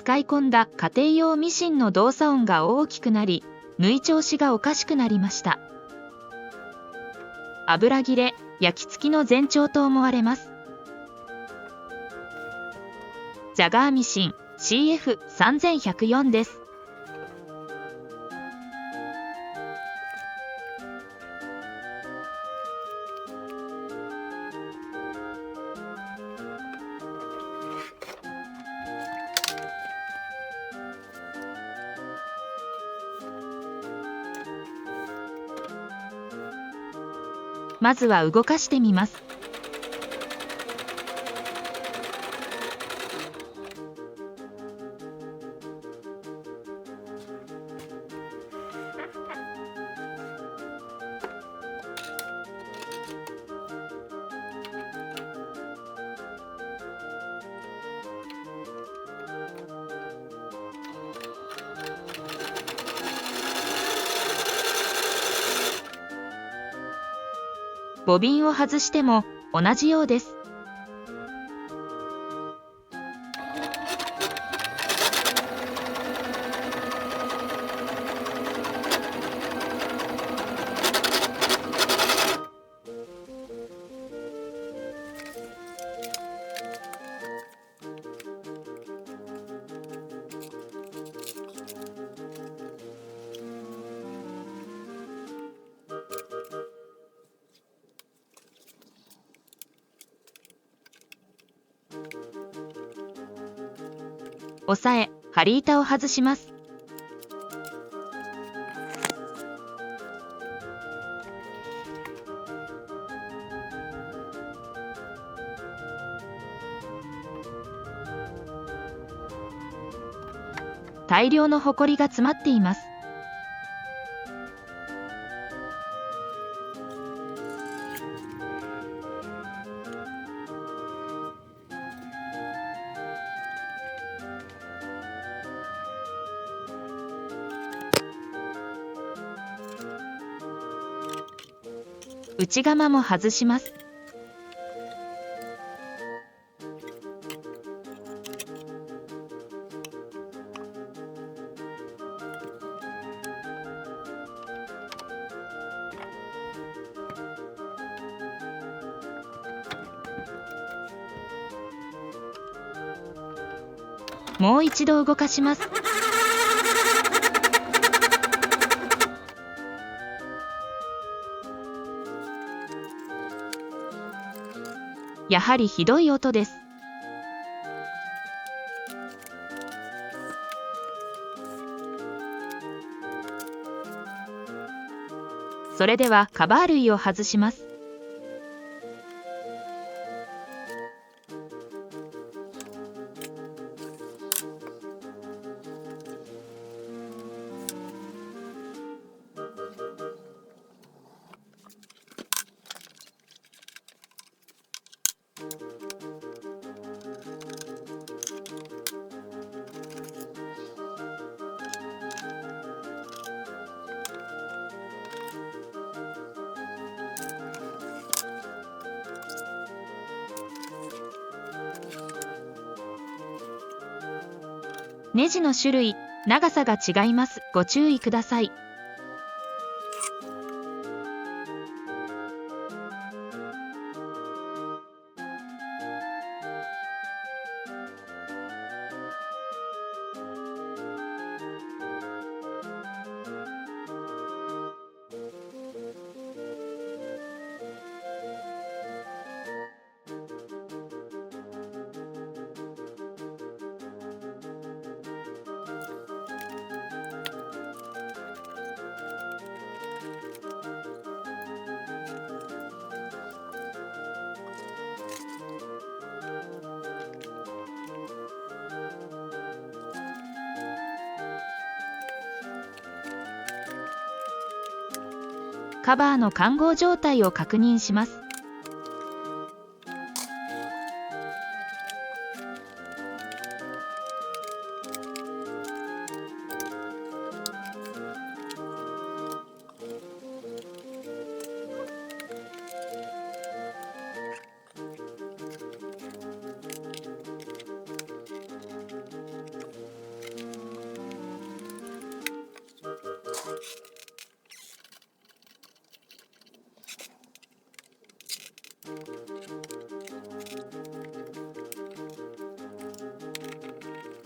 使い込んだ家庭用ミシンの動作音が大きくなり、縫い調子がおかしくなりました。油切れ、焼き付きの前兆と思われます。ジャガーミシン CF3104 です。まずは動かしてみます。ボビンを外しても同じようです。押さえ、針板を外します。大量のホコリが詰まっています。内釜も外します。もう一度動かします。やはりひどい音です。それではカバー類を外します。ネジの種類、長さが違います。ご注意ください。カバーの環合状態を確認します。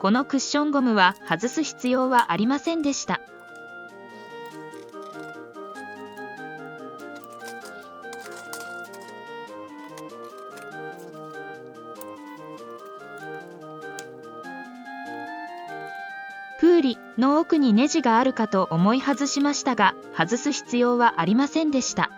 このクッションゴムは外す必要はありませんでした。プーリの奥にネジがあるかと思い外しましたが、外す必要はありませんでした。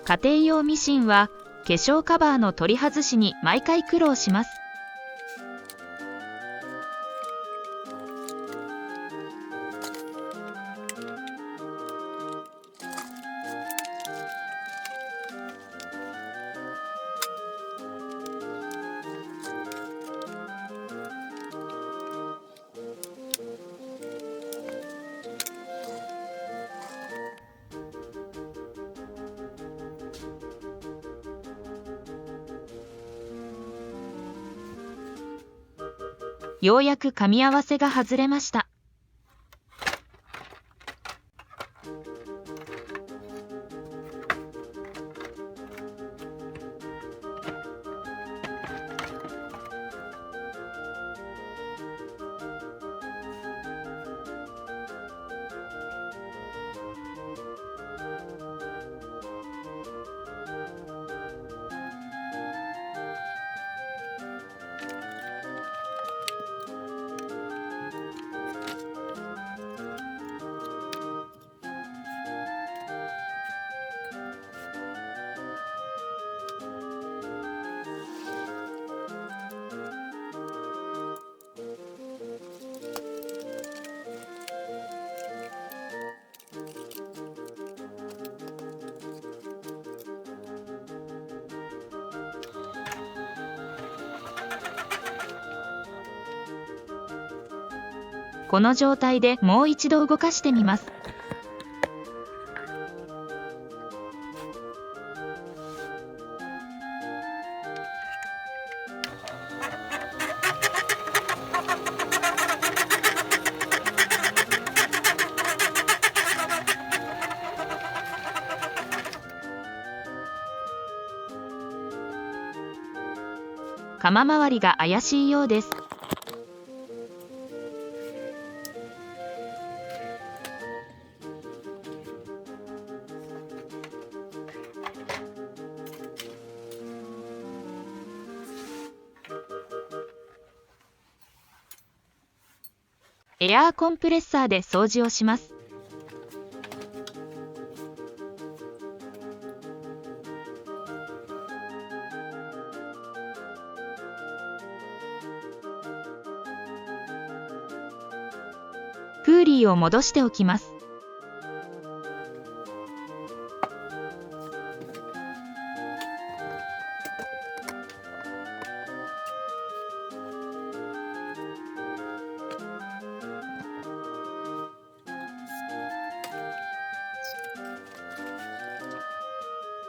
家庭用ミシンは化粧カバーの取り外しに毎回苦労します。ようやく噛み合わせが外れました。この状態でもう一度動かしてみます。鎌周りが怪しいようです。エアーコンプレッサーで掃除をします。プーリーを戻しておきます。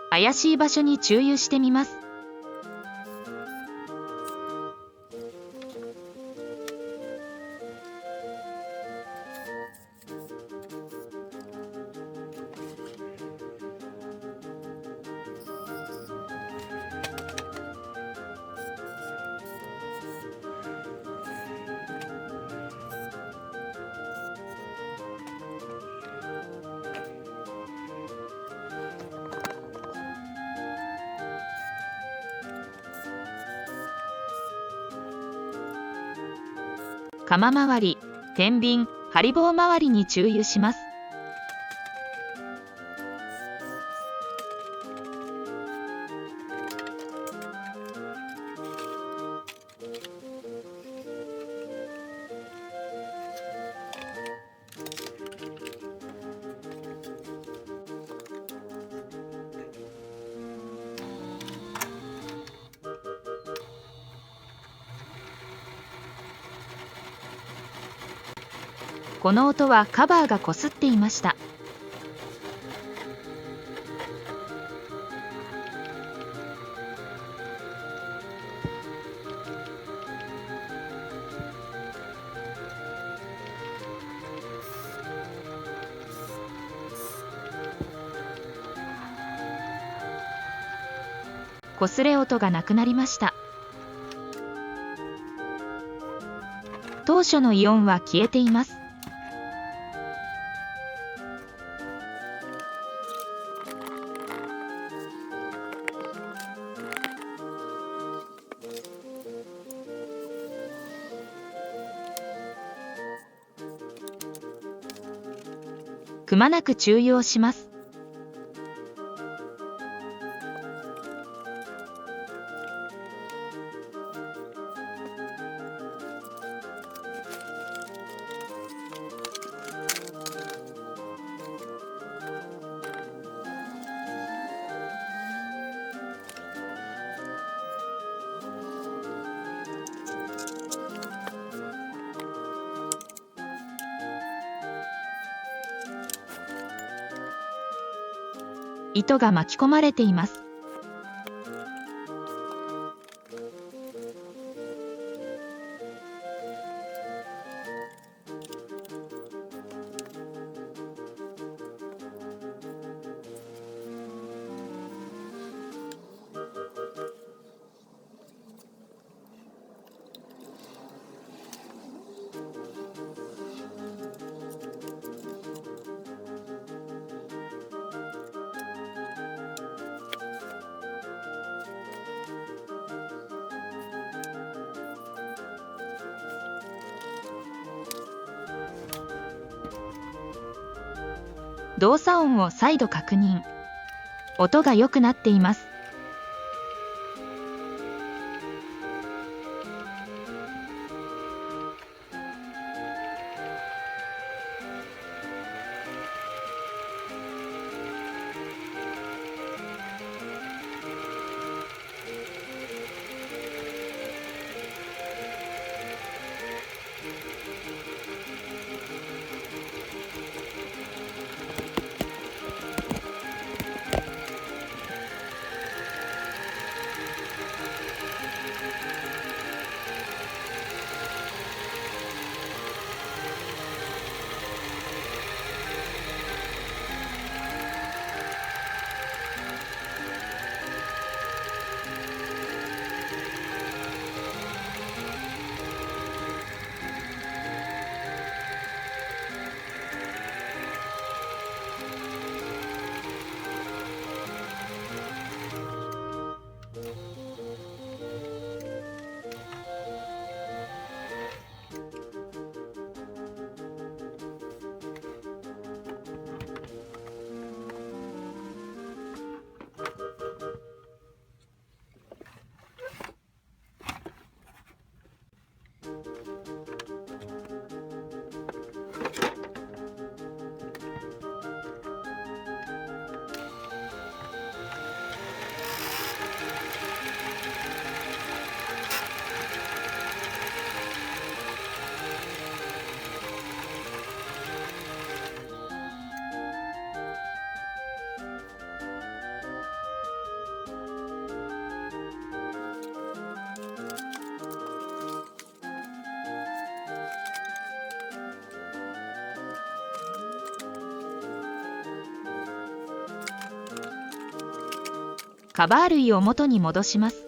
怪しい場所に注油してみます。鎌周り、天秤、針棒周りに注油します。この音はカバーがこすっていました。擦れ音がなくなりました。当初のイオンは消えています。くまなく注油をします。糸が巻き込まれています。動作音を再度確認。音が良くなっています。カバー類を元に戻します。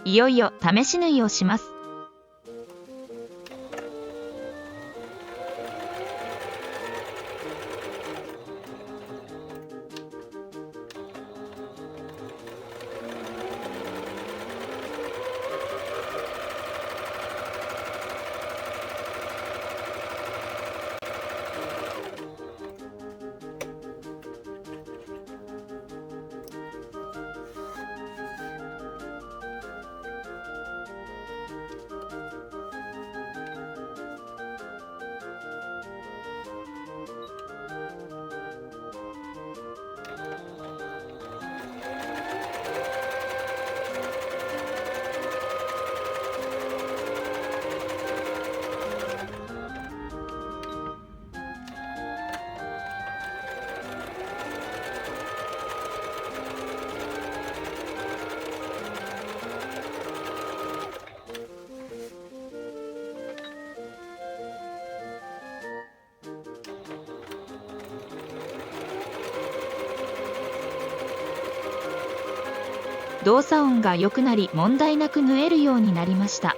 いよいよ試し縫いをします。動作音が良くなり問題なく縫えるようになりました。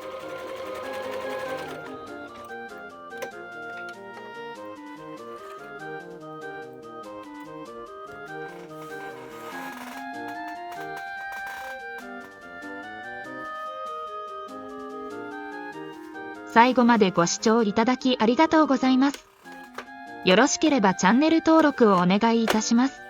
最後までご視聴いただきありがとうございます。よろしければチャンネル登録をお願いいたします。